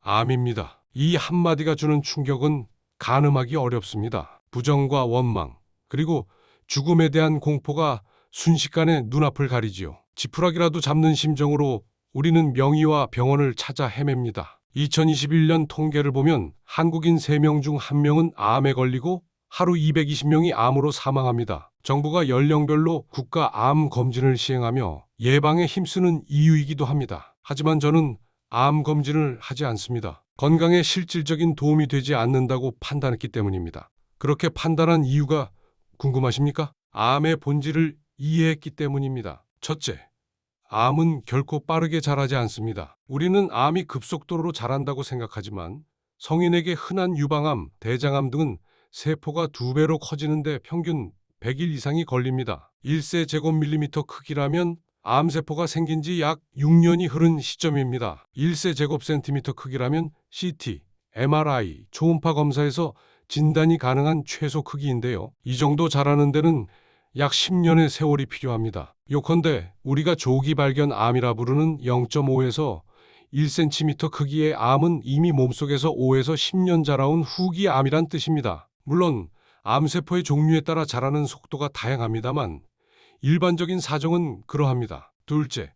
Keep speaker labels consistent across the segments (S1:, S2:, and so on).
S1: 암입니다. 이 한마디가 주는 충격은 가늠하기 어렵습니다. 부정과 원망, 그리고 죽음에 대한 공포가 순식간에 눈앞을 가리지요. 지푸라기라도 잡는 심정으로 우리는 명의와 병원을 찾아 헤맵니다. 2021년 통계를 보면 한국인 3명 중 1명은 암에 걸리고 하루 220명이 암으로 사망합니다. 정부가 연령별로 국가 암 검진을 시행하며 예방에 힘쓰는 이유이기도 합니다. 하지만 저는 암 검진을 하지 않습니다. 건강에 실질적인 도움이 되지 않는다고 판단했기 때문입니다. 그렇게 판단한 이유가 궁금하십니까? 암의 본질을 이해했기 때문입니다. 첫째, 암은 결코 빠르게 자라지 않습니다. 우리는 암이 급속도로 자란다고 생각하지만 성인에게 흔한 유방암, 대장암 등은 세포가 2배로 커지는데 평균 100일 이상이 걸립니다. 1세제곱밀리미터 크기라면 암세포가 생긴 지 약 6년이 흐른 시점입니다. 1세제곱센티미터 크기라면 CT, MRI, 초음파 검사에서 진단이 가능한 최소 크기인데요. 이 정도 자라는 데는 약 10년의 세월이 필요합니다. 요컨대 우리가 조기 발견 암이라 부르는 0.5에서 1cm 크기의 암은 이미 몸속에서 5에서 10년 자라온 후기 암이란 뜻입니다. 물론 암세포의 종류에 따라 자라는 속도가 다양합니다만 일반적인 사정은 그러합니다. 둘째,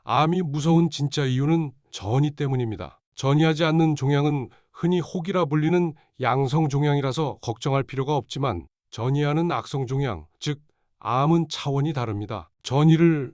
S1: 암이 무서운 진짜 이유는 전이 때문입니다. 전이하지 않는 종양은 흔히 혹이라 불리는 양성 종양이라서 걱정할 필요가 없지만 전이하는 악성 종양, 즉 암은 차원이 다릅니다. 전이를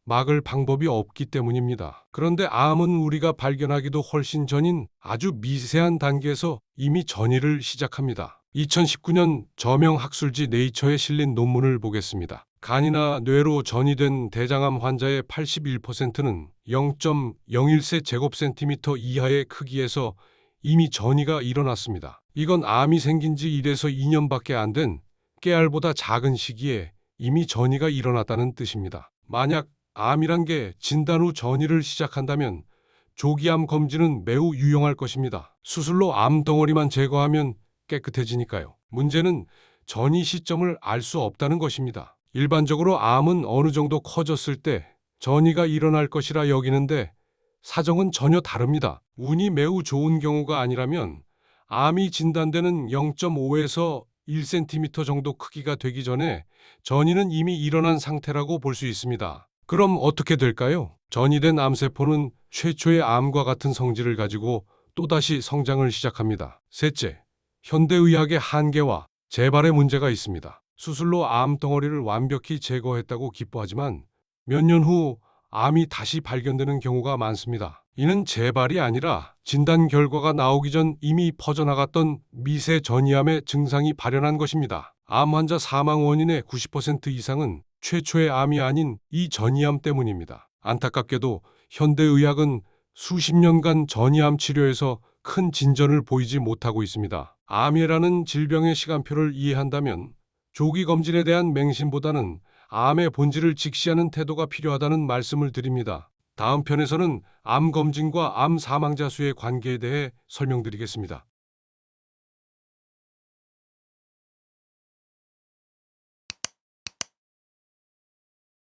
S1: 막을 방법이 없기 때문입니다. 그런데 암은 우리가 발견하기도 훨씬 전인 아주 미세한 단계에서 이미 전이를 시작합니다. 2019년 저명 학술지 네이처에 실린 논문을 보겠습니다. 간이나 뇌로 전이된 대장암 환자의 81%는 0.01세 제곱센티미터 이하의 크기에서 이미 전이가 일어났습니다. 이건 암이 생긴 지 1에서 2년밖에 안 된 깨알보다 작은 시기에 이미 전이가 일어났다는 뜻입니다. 만약 암이란 게 진단 후 전이를 시작한다면 조기암 검진은 매우 유용할 것입니다. 수술로 암 덩어리만 제거하면 깨끗해지니까요. 문제는 전이 시점을 알 수 없다는 것입니다. 일반적으로 암은 어느 정도 커졌을 때 전이가 일어날 것이라 여기는데 사정은 전혀 다릅니다. 운이 매우 좋은 경우가 아니라면 암이 진단되는 0.5에서 1cm 정도 크기가 되기 전에 전이는 이미 일어난 상태라고 볼 수 있습니다. 그럼 어떻게 될까요? 전이된 암세포는 최초의 암과 같은 성질을 가지고 또다시 성장을 시작합니다. 셋째, 현대의학의 한계와 재발의 문제가 있습니다. 수술로 암 덩어리를 완벽히 제거했다고 기뻐하지만 몇 년 후 암이 다시 발견되는 경우가 많습니다. 이는 재발이 아니라 진단 결과가 나오기 전 이미 퍼져나갔던 미세 전이암의 증상이 발현한 것입니다. 암 환자 사망 원인의 90% 이상은 최초의 암이 아닌 이 전이암 때문입니다. 안타깝게도 현대의학은 수십 년간 전이암 치료에서 큰 진전을 보이지 못하고 있습니다. 암이라는 질병의 시간표를 이해한다면 조기 검진에 대한 맹신보다는 암의 본질을 직시하는 태도가 필요하다는 말씀을 드립니다. 다음 편에서는 암 검진과 암 사망자 수의 관계에 대해 설명드리겠습니다.